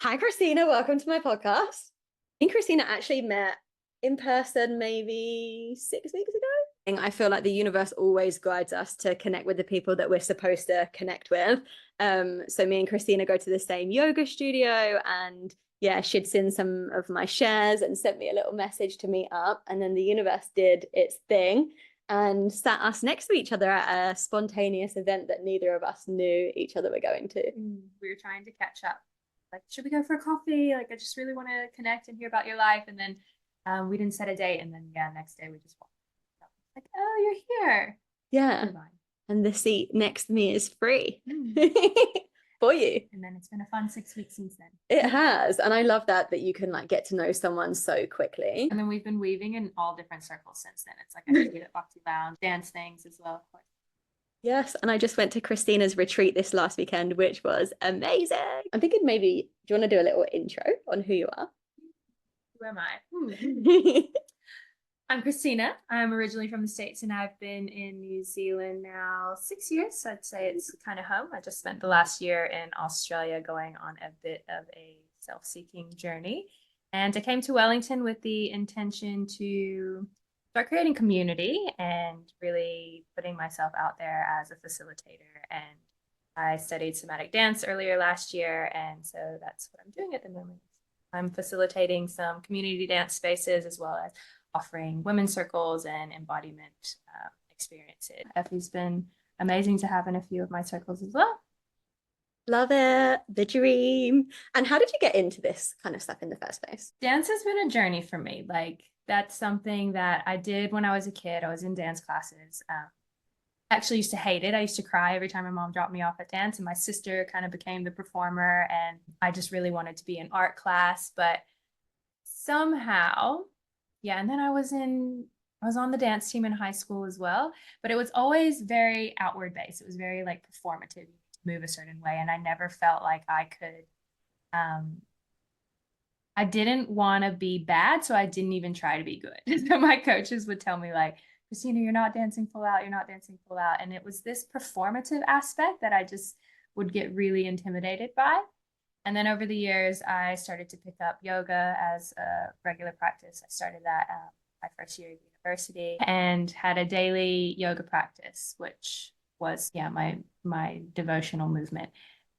Hi, Christina. Welcome to my podcast. Me and Christina actually met in person maybe 6 weeks ago. And I feel like the universe always guides us to connect with the people that we're supposed to connect with. So me and Christina go to the same yoga studio, and yeah, she'd seen some of my shares and sent me a little message to meet up. And then the universe did its thing and sat us next to each other at a spontaneous event that neither of us knew each other were going to. We were trying to catch up. Like, should we go for a coffee? Like, I just really want to connect and hear about your life. And then we didn't set a date. And then, yeah, next day we just walked up. Like, oh, you're here. Yeah. You're fine. And the seat next to me is free for you. And then it's been a fun 6 weeks since then. It has. And I love that you can like get to know someone so quickly. And then we've been weaving in all different circles since then. It's like I see at Bhakti Lounge, dance things as well, of course. Yes, and I just went to Christina's retreat this last weekend, which was amazing. I'm thinking maybe, do you want to do a little intro on who you are? Who am I? I'm Christina. I'm originally from the States and I've been in New Zealand now 6 years. So I'd say it's kind of home. I just spent the last year in Australia going on a bit of a self-seeking journey. And I came to Wellington with the intention to start creating community and really putting myself out there as a facilitator. And I studied somatic dance earlier last year. And so that's what I'm doing at the moment. I'm facilitating some community dance spaces as well as offering women's circles and embodiment experiences. Effie's been amazing to have in a few of my circles as well. Love it. The dream. And how did you get into this kind of stuff in the first place? Dance has been a journey for me. Like, that's something that I did when I was a kid. I was in dance classes. I actually used to hate it. I used to cry every time my mom dropped me off at dance, and my sister kind of became the performer, and I just really wanted to be in art class. But somehow, yeah, and then I was on the dance team in high school as well, but it was always very outward based. It was very like performative, to move a certain way, and I never felt like I could I didn't want to be bad, so I didn't even try to be good. So my coaches would tell me like, Christina, you're not dancing full out, you're not dancing full out. And it was this performative aspect that I just would get really intimidated by. And then over the years, I started to pick up yoga as a regular practice. I started that my first year at university and had a daily yoga practice, which was, yeah, my devotional movement.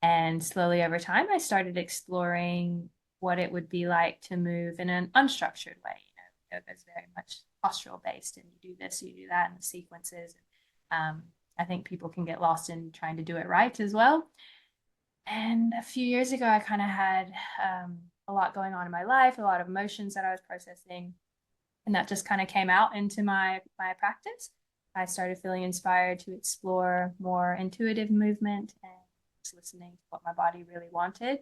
And slowly over time, I started exploring what it would be like to move in an unstructured way. Yoga is very much postural based, and you do this, you do that, and the sequences. I think people can get lost in trying to do it right as well. And a few years ago, I kind of had a lot going on in my life, a lot of emotions that I was processing, and that just kind of came out into my practice. I started feeling inspired to explore more intuitive movement and just listening to what my body really wanted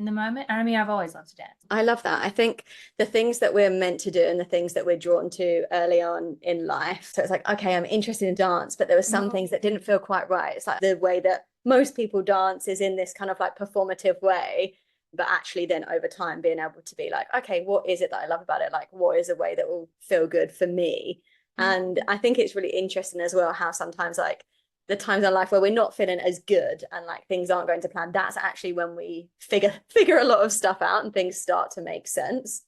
in the moment. And I mean, I've always loved to dance. I love that. I think the things that we're meant to do and the things that we're drawn to early on in life. So it's like, okay, I'm interested in dance, but there were some things that didn't feel quite right. It's like the way that most people dance is in this kind of like performative way, but actually then over time being able to be like, okay, what is it that I love about it? Like, what is a way that will feel good for me? And I think it's really interesting as well how sometimes like the times in life where we're not feeling as good and like things aren't going to plan, that's actually when we figure a lot of stuff out and things start to make sense.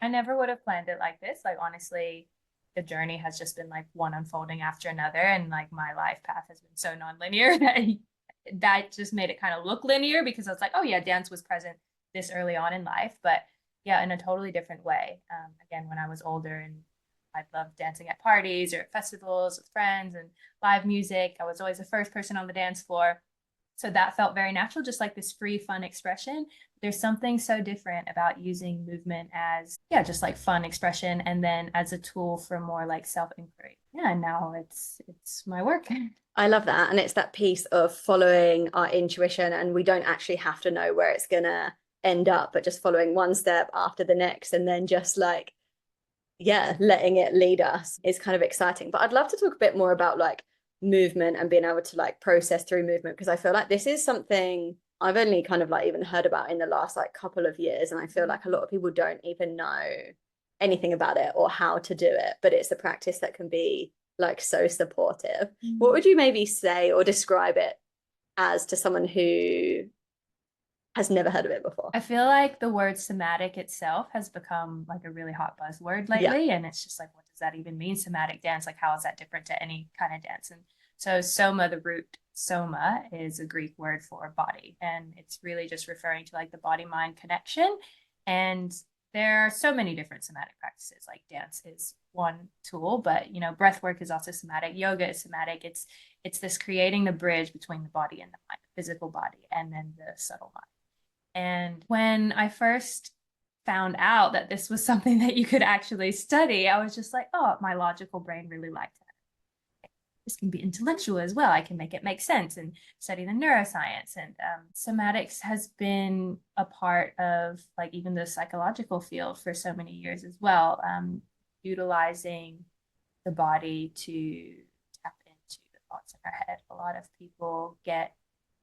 I never would have planned it like this. Like, honestly, the journey has just been like one unfolding after another, and like my life path has been so non-linear that just made it kind of look linear, because I was like, oh yeah, dance was present this early on in life, but yeah, in a totally different way. Again, when I was older and I loved dancing at parties or at festivals with friends and live music. I was always the first person on the dance floor. So that felt very natural, just like this free, fun expression. There's something so different about using movement as, yeah, just like fun expression, and then as a tool for more like self-inquiry. Yeah, and now it's my work. I love that. And it's that piece of following our intuition, and we don't actually have to know where it's gonna end up, but just following one step after the next, and then just like, yeah, letting it lead us is kind of exciting. But I'd love to talk a bit more about like movement and being able to like process through movement, because I feel like this is something I've only kind of like even heard about in the last like couple of years, and I feel like a lot of people don't even know anything about it or how to do it, but it's a practice that can be like so supportive. What would you maybe say or describe it as to someone who has never heard of it before. I feel like the word somatic itself has become like a really hot buzzword Yeah. lately. And it's just like, what does that even mean? Somatic dance, like how is that different to any kind of dance? And so soma, the root soma is a Greek word for body. And it's really just referring to like the body-mind connection. And there are so many different somatic practices. Like dance is one tool, but breath work is also somatic. Yoga is somatic. It's this creating the bridge between the body and the mind, the physical body, and then the subtle mind. And when I first found out that this was something that you could actually study, I was just like, oh, my logical brain really liked that. This can be intellectual as well. I can make it make sense and study the neuroscience. And somatics has been a part of like even the psychological field for so many years as well, utilizing the body to tap into the thoughts in our head. A lot of people get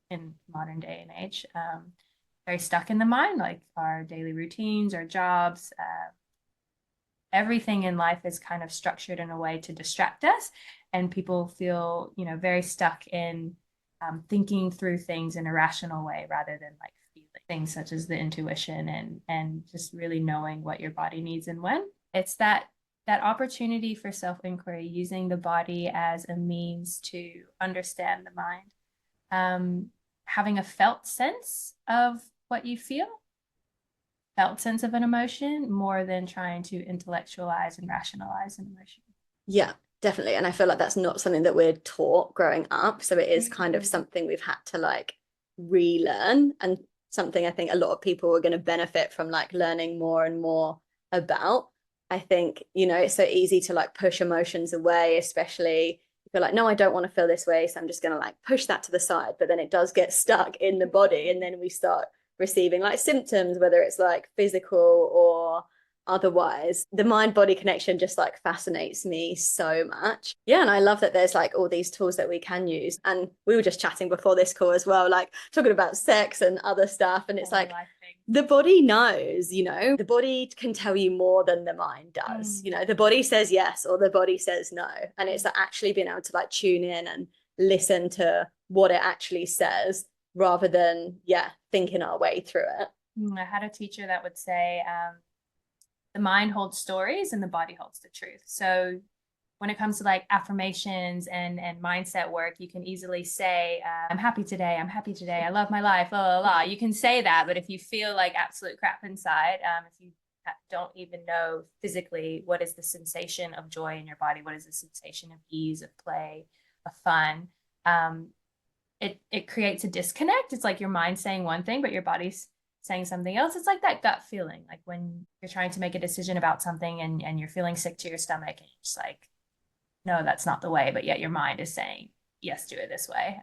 in modern day and age very stuck in the mind, like our daily routines, our jobs, everything in life is kind of structured in a way to distract us. And people feel, very stuck in thinking through things in a rational way rather than like feeling things such as the intuition and just really knowing what your body needs and when. It's that opportunity for self-inquiry, using the body as a means to understand the mind, having a felt sense of what you feel, felt sense of an emotion, more than trying to intellectualize and rationalize an emotion. Yeah, definitely. And I feel like that's not something that we're taught growing up. So it is kind of something we've had to like relearn, and something I think a lot of people are going to benefit from like learning more and more about. I think, it's so easy to like push emotions away, especially if you're like, no, I don't want to feel this way. So I'm just going to like push that to the side. But then it does get stuck in the body. And then we start receiving like symptoms, whether it's like physical or otherwise. The mind body connection just like fascinates me so much. Yeah, and I love that there's like all these tools that we can use. And we were just chatting before this call as well, like talking about sex and other stuff, and it's like the body knows, the body can tell you more than the mind does. The body says yes or the body says no, and it's like actually being able to like tune in and listen to what it actually says rather than thinking our way through it. I had a teacher that would say the mind holds stories and the body holds the truth. So when it comes to like affirmations and mindset work, you can easily say, I'm happy today, I love my life, la, la, la. You can say that, but if you feel like absolute crap inside, if you don't even know physically what is the sensation of joy in your body, what is the sensation of ease, of play, of fun, it creates a disconnect. It's like your mind saying one thing, but your body's saying something else. It's like that gut feeling, like when you're trying to make a decision about something and you're feeling sick to your stomach and you're just like, no, that's not the way, but yet your mind is saying, yes, do it this way.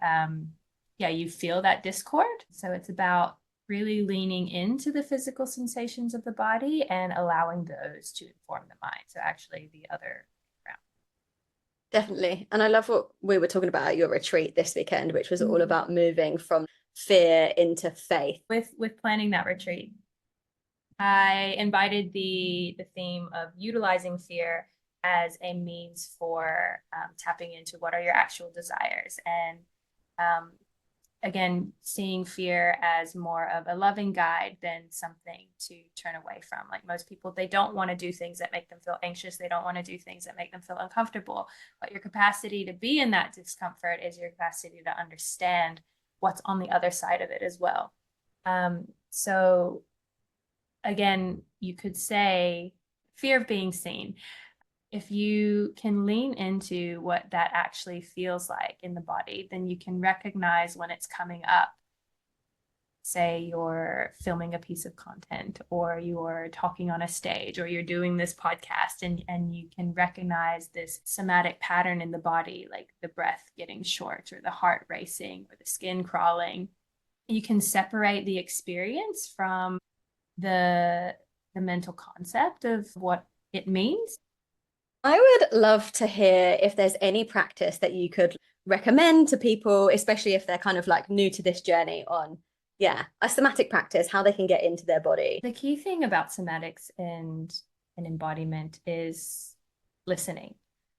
You feel that discord. So it's about really leaning into the physical sensations of the body and allowing those to inform the mind. So actually the other round. Definitely. And I love what we were talking about at your retreat this weekend, which was all about moving from fear into faith. With planning that retreat, I invited the theme of utilizing fear as a means for tapping into what are your actual desires, and again, seeing fear as more of a loving guide than something to turn away from. Like most people, they don't want to do things that make them feel anxious. They don't want to do things that make them feel uncomfortable. But your capacity to be in that discomfort is your capacity to understand what's on the other side of it as well. So again, you could say fear of being seen. If you can lean into what that actually feels like in the body, then you can recognize when it's coming up. Say you're filming a piece of content, or you're talking on a stage, or you're doing this podcast, and you can recognize this somatic pattern in the body, like the breath getting short, or the heart racing, or the skin crawling. You can separate the experience from the mental concept of what it means. I would love to hear if there's any practice that you could recommend to people, especially if they're kind of like new to this journey on, a somatic practice, how they can get into their body. The key thing about somatics and embodiment is listening.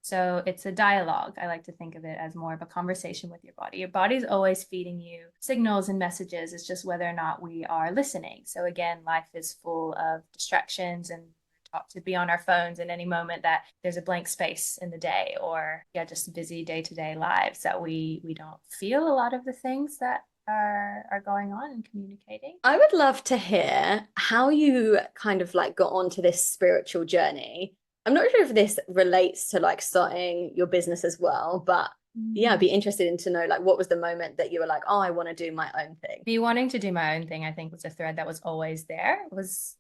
So it's a dialogue. I like to think of it as more of a conversation with your body. Your body's always feeding you signals and messages. It's just whether or not we are listening. So again, life is full of distractions and taught to be on our phones in any moment that there's a blank space in the day, or just busy day-to-day lives that we don't feel a lot of the things that are going on and communicating. I would love to hear how you kind of like got onto this spiritual journey. I'm not sure if this relates to like starting your business as well, but yeah, I'd be interested in to know like what was the moment that you were like, oh, I want to do my own thing. Me wanting to do my own thing, I think, was a thread that was always there. It was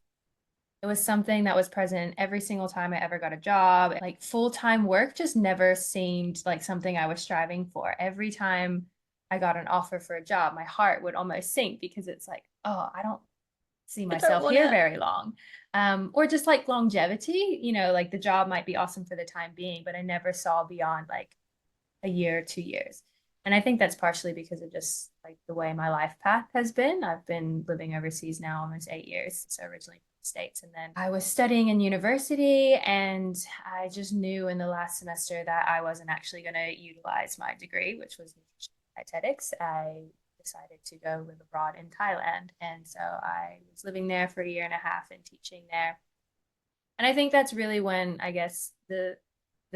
something that was present every single time I ever got a job. Like full-time work just never seemed like something I was striving for. Every time I got an offer for a job, my heart would almost sink because it's like, oh, I don't see I don't myself want here to. very long. Or just like longevity, like the job might be awesome for the time being, but I never saw beyond like a year, 2 years. And I think that's partially because of just like the way my life path has been. I've been living overseas now almost 8 years. So originally from the States. And then I was studying in university, and I just knew in the last semester that I wasn't actually going to utilize my degree, which was nutrition and dietetics. I decided to go live abroad in Thailand. And so I was living there for a year and a half and teaching there. And I think that's really when I guess the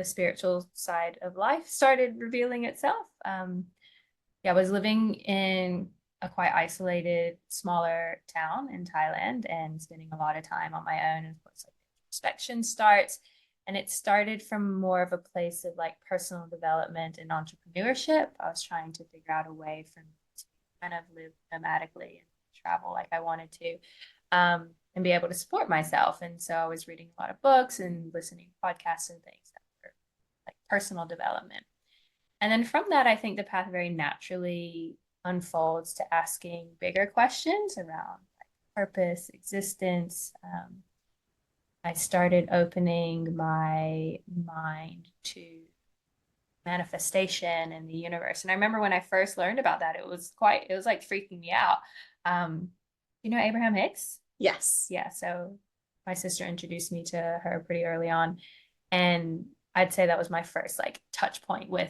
spiritual side of life started revealing itself. I was living in a quite isolated, smaller town in Thailand and spending a lot of time on my own. And of course, like introspection starts. And it started from more of a place of like personal development and entrepreneurship. I was trying to figure out a way for me to kind of live nomadically and travel like I wanted to. And be able to support myself. And so I was reading a lot of books and listening to podcasts and things that were like personal development. And then from that, I think the path very naturally unfolds to asking bigger questions around like purpose, existence. I started opening my mind to manifestation and the universe. And I remember when I first learned about that, it was like freaking me out. You know Abraham Hicks? Yes. Yeah, so my sister introduced me to her pretty early on. And I'd say that was my first like touch point with,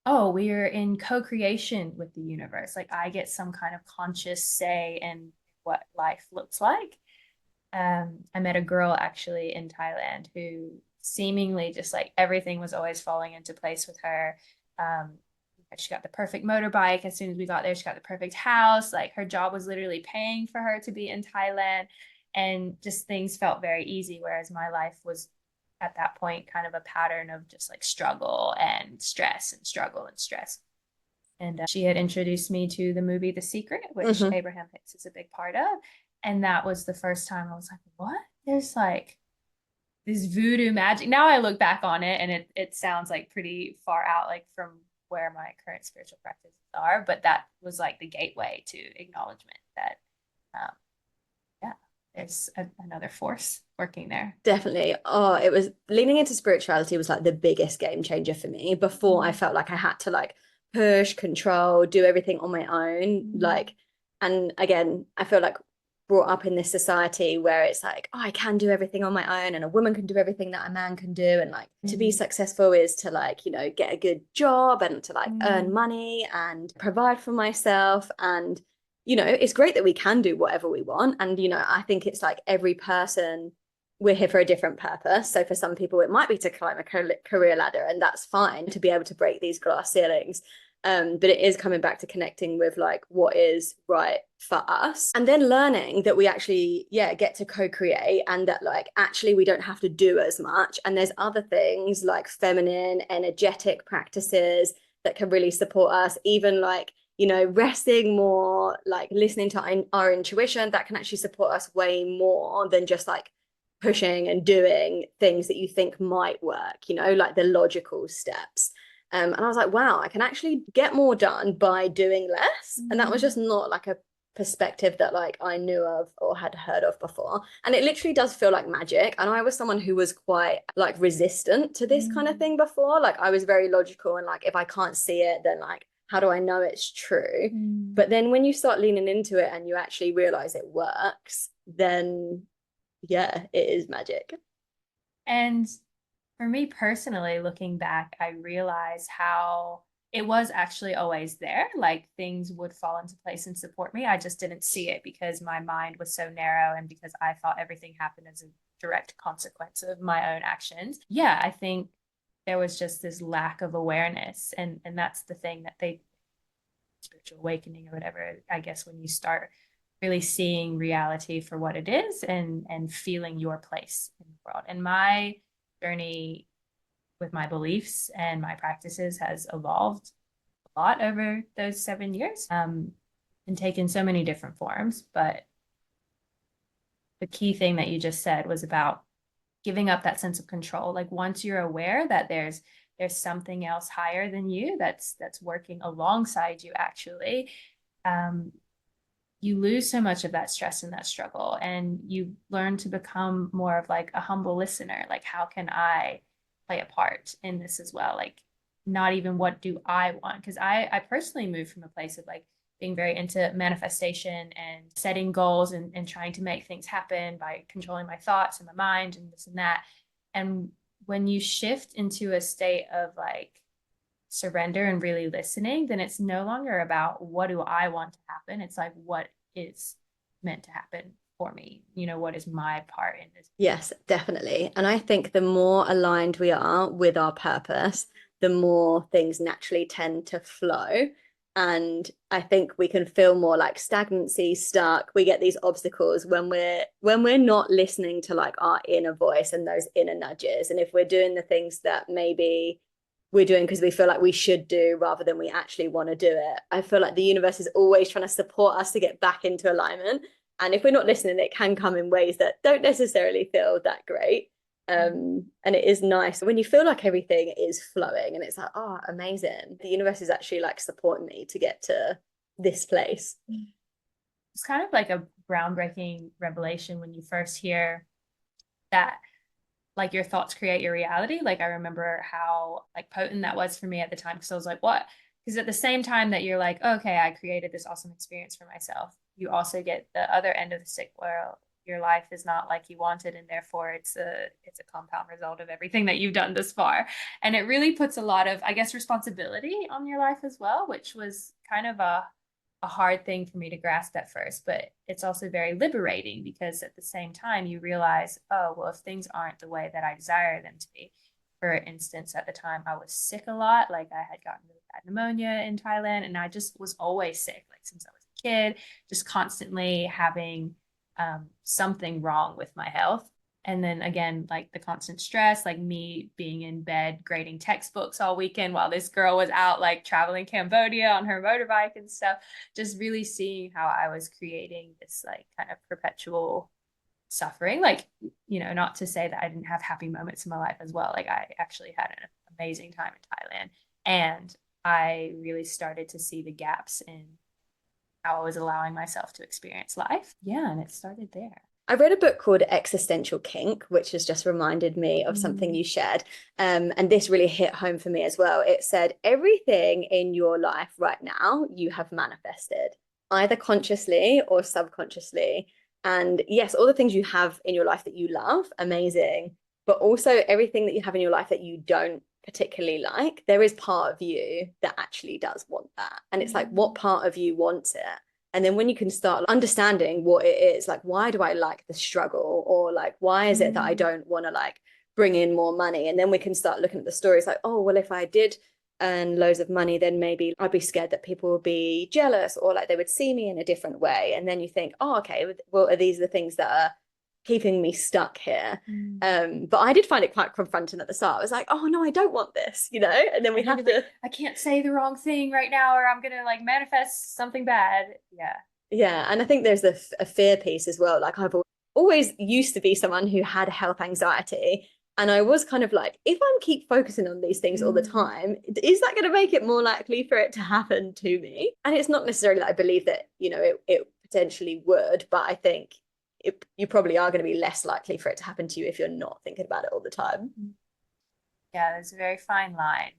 oh, we're in co-creation with the universe. Like I get some kind of conscious say in what life looks like. I met a girl actually in Thailand who seemingly just like everything was always falling into place with her. Um, she got the perfect motorbike as soon as we got there. She got the perfect house. Like her job was literally paying for her to be in Thailand, and just things felt very easy. Whereas my life was at that point kind of a pattern of just like struggle and stress and struggle and stress. And she had introduced me to the movie The Secret, which Abraham Hicks is a big part of. And that was the first time I was like, what? There's like this voodoo magic. Now I look back on it and it sounds like pretty far out, like from where my current spiritual practices are. But that was like the gateway to acknowledgement that, um, yeah, there's another force working there. Definitely. Oh, it was leaning into spirituality was like the biggest game changer for me. Before I felt like I had to like push, control, do everything on my own. Like, and again, I feel like brought up in this society where it's like, oh, I can do everything on my own and a woman can do everything that a man can do. And like to be successful is to like, get a good job and to like earn money and provide for myself. And, it's great that we can do whatever we want. And, I think it's like every person, we're here for a different purpose. So for some people, it might be to climb a career ladder, and that's fine to be able to break these glass ceilings. But it is coming back to connecting with like what is right for us, and then learning that we actually get to co-create, and that like actually we don't have to do as much, and there's other things like feminine energetic practices that can really support us, even like resting more, like listening to our intuition, that can actually support us way more than just like pushing and doing things that you think might work, like the logical steps. And I was like, wow, I can actually get more done by doing less. And that was just not like a perspective that like I knew of or had heard of before. And it literally does feel like magic. And I was someone who was quite like resistant to this kind of thing before. Like I was very logical and like, if I can't see it, then like, how do I know it's true? But then when you start leaning into it and you actually realize it works, then yeah, it is magic. And For me personally, looking back, I realized how it was actually always there. Like things would fall into place and support me. I just didn't see it because my mind was so narrow and because I thought everything happened as a direct consequence of my own actions. Yeah, I think there was just this lack of awareness. And that's the thing that they spiritual awakening or whatever, I guess when you start really seeing reality for what it is and feeling your place in the world. And my journey with my beliefs and my practices has evolved a lot over those 7 years, and taken so many different forms. But the key thing that you just said was about giving up that sense of control. Like once you're aware that there's something else higher than you that's working alongside you actually, um, you lose so much of that stress and that struggle, and you learn to become more of like a humble listener. Like how can I play a part in this as well? Like not even what do I want, because I personally moved from a place of like being very into manifestation and setting goals and trying to make things happen by controlling my thoughts and my mind and this and that. And when you shift into a state of like surrender and really listening, then it's no longer about what do I want to happen. It's like what is meant to happen for me. You know, what is my part in this? Yes, definitely. And I think the more aligned we are with our purpose, the more things naturally tend to flow. And I think we can feel more like stagnancy, stuck. We get these obstacles when we're not listening to like our inner voice and those inner nudges. And if we're doing the things that maybe we're doing because we feel like we should do rather than we actually want to do it, I feel like the universe is always trying to support us to get back into alignment. And if we're not listening, it can come in ways that don't necessarily feel that great. And it is nice when you feel like everything is flowing and it's like, oh, amazing. The universe is actually like supporting me to get to this place. It's kind of like a groundbreaking revelation when you first hear that like your thoughts create your reality. Like I remember how like potent that was for me at the time, because I was like, what? Because at the same time that you're like, okay, I created this awesome experience for myself, you also get the other end of the stick where your life is not like you wanted, and therefore it's a compound result of everything that you've done this far. And it really puts a lot of, I guess, responsibility on your life as well, which was kind of a hard thing for me to grasp at first, but it's also very liberating because at the same time you realize, oh, well, if things aren't the way that I desire them to be. For instance, at the time I was sick a lot, like I had gotten really bad pneumonia in Thailand, and I just was always sick, like since I was a kid, just constantly having something wrong with my health. And then again, like the constant stress, like me being in bed grading textbooks all weekend while this girl was out like traveling Cambodia on her motorbike and stuff, just really seeing how I was creating this like kind of perpetual suffering. Like, you know, not to say that I didn't have happy moments in my life as well. Like I actually had an amazing time in Thailand, and I really started to see the gaps in how I was allowing myself to experience life. Yeah, and it started there. I read a book called Existential Kink, which has just reminded me of something you shared. And this really hit home for me as well. It said, everything in your life right now, you have manifested, either consciously or subconsciously. And yes, all the things you have in your life that you love, amazing. But also everything that you have in your life that you don't particularly like, there is part of you that actually does want that. And it's like, what part of you wants it? And then when you can start understanding what it is, like, why do I like the struggle? Or like, why is it that I don't want to like bring in more money? And then we can start looking at the stories like, oh, well, if I did earn loads of money, then maybe I'd be scared that people would be jealous or like they would see me in a different way. And then you think, oh, okay, well, are these the things that are keeping me stuck here? But I did find it quite confronting at the start. I was like, oh no, I don't want this, you know. And then we have to, I can't say the wrong thing right now or I'm gonna like manifest something bad. yeah. And I think there's a fear piece as well. Like I've always used to be someone who had health anxiety, and I was kind of like, if I'm keep focusing on these things all the time, is that going to make it more likely for it to happen to me? And it's not necessarily that I believe that, you know, it potentially would, but I think you probably are going to be less likely for it to happen to you if you're not thinking about it all the time. Yeah, there's a very fine line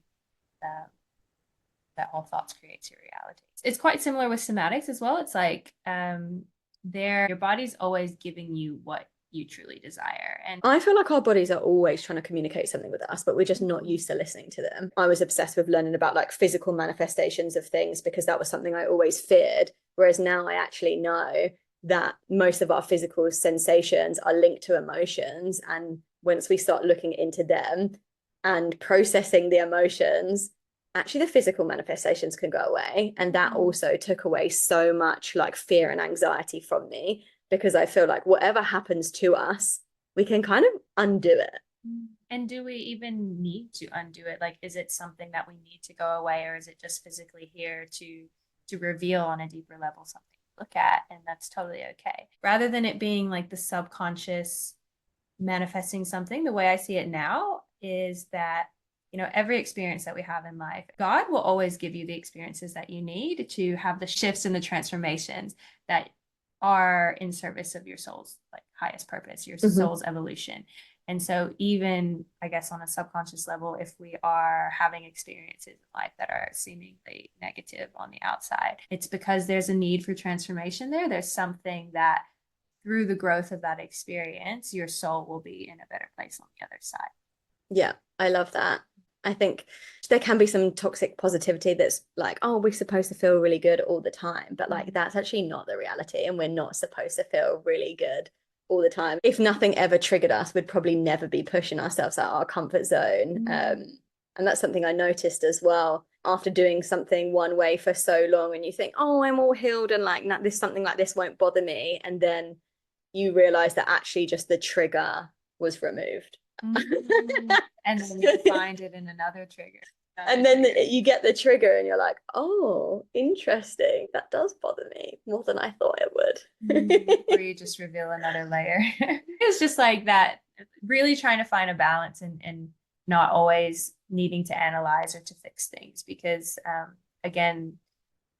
that all thoughts creates your reality. It's quite similar with somatics as well. It's like your body's always giving you what you truly desire. And I feel like our bodies are always trying to communicate something with us, but we're just not used to listening to them. I was obsessed with learning about like physical manifestations of things because that was something I always feared. Whereas now I actually know that most of our physical sensations are linked to emotions. And once we start looking into them and processing the emotions, actually the physical manifestations can go away. And that also took away so much like fear and anxiety from me, because I feel like whatever happens to us, we can kind of undo it. And do we even need to undo it? Like, is it something that we need to go away, or is it just physically here to reveal on a deeper level something to look at? And that's totally okay. Rather than it being like the subconscious manifesting something, the way I see it now is that, every experience that we have in life, God will always give you the experiences that you need to have the shifts and the transformations that are in service of your soul's like highest purpose, your soul's evolution. And so even, I guess, on a subconscious level, if we are having experiences in life that are seemingly negative on the outside, it's because there's a need for transformation there. There's something that through the growth of that experience, your soul will be in a better place on the other side. Yeah, I love that. I think there can be some toxic positivity that's like, oh, we're supposed to feel really good all the time. But like, that's actually not the reality. And we're not supposed to feel really good all the time. If nothing ever triggered us, we'd probably never be pushing ourselves out of our comfort zone. And that's something I noticed as well after doing something one way for so long. And you think, oh, I'm all healed and like this something like this won't bother me. And then you realize that actually just the trigger was removed. And then you find it in another trigger. And then you get the trigger and you're like, oh, interesting. That does bother me more than I thought it would. Or you just reveal another layer. It's just like that, really trying to find a balance and not always needing to analyze or to fix things. Because again,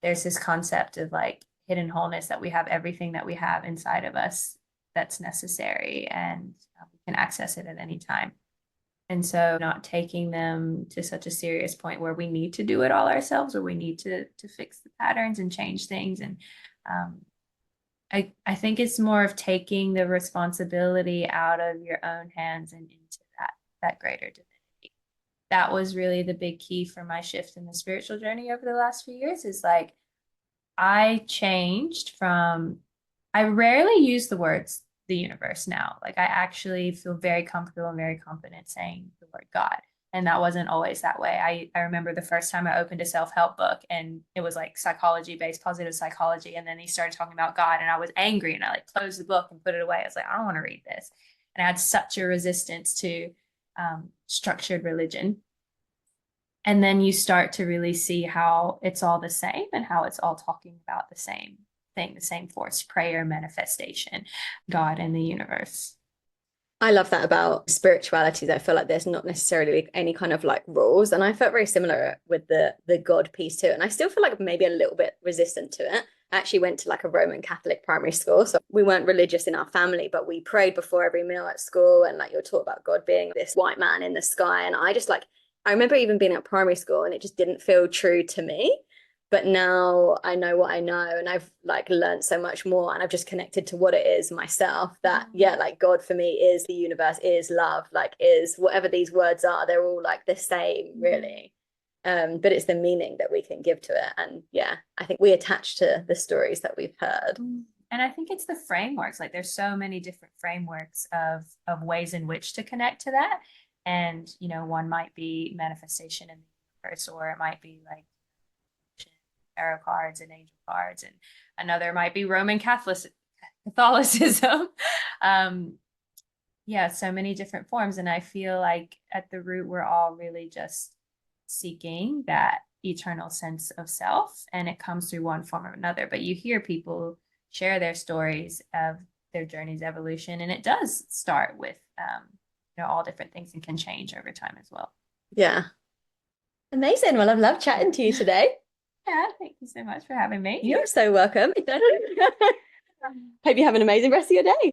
there's this concept of like hidden wholeness, that we have everything that we have inside of us that's necessary, and we can access it at any time. And so not taking them to such a serious point where we need to do it all ourselves, or we need to fix the patterns and change things. And I think it's more of taking the responsibility out of your own hands and into that greater divinity. That was really the big key for my shift in the spiritual journey over the last few years, is like I changed from, I rarely use the words the universe now. Like I actually feel very comfortable and very confident saying the word God. And that wasn't always that way. I remember the first time I opened a self-help book and it was like psychology-based, positive psychology. And then he started talking about God and I was angry and I like closed the book and put it away. I was like, I don't want to read this. And I had such a resistance to structured religion. And then you start to really see how it's all the same and how it's all talking about the same thing, the same force, prayer, manifestation, God and the universe. I love that about spirituality. I feel like there's not necessarily any kind of like rules. And I felt very similar with the God piece too. And I still feel like maybe a little bit resistant to it. I actually went to like a Roman Catholic primary school. So we weren't religious in our family, but we prayed before every meal at school. And like you're taught about God being this white man in the sky. And I just like, I remember even being at primary school and it just didn't feel true to me. But now I know what I know, and I've like learned so much more, and I've just connected to what it is myself, that yeah, like God for me is the universe, is love, like is whatever these words are, they're all like the same really. But it's the meaning that we can give to it. And yeah, I think we attach to the stories that we've heard. And I think it's the frameworks. Like there's so many different frameworks of ways in which to connect to that. And one might be manifestation in the universe, or it might be like tarot cards and angel cards, and another might be Roman Catholicism. Yeah, so many different forms. And I feel like at the root, we're all really just seeking that eternal sense of self, and it comes through one form or another. But you hear people share their stories of their journey's evolution, and it does start with all different things and can change over time as well. Yeah. Amazing. Well, I've loved chatting to you today. Yeah, thank you so much for having me. You're so welcome. Hope you have an amazing rest of your day.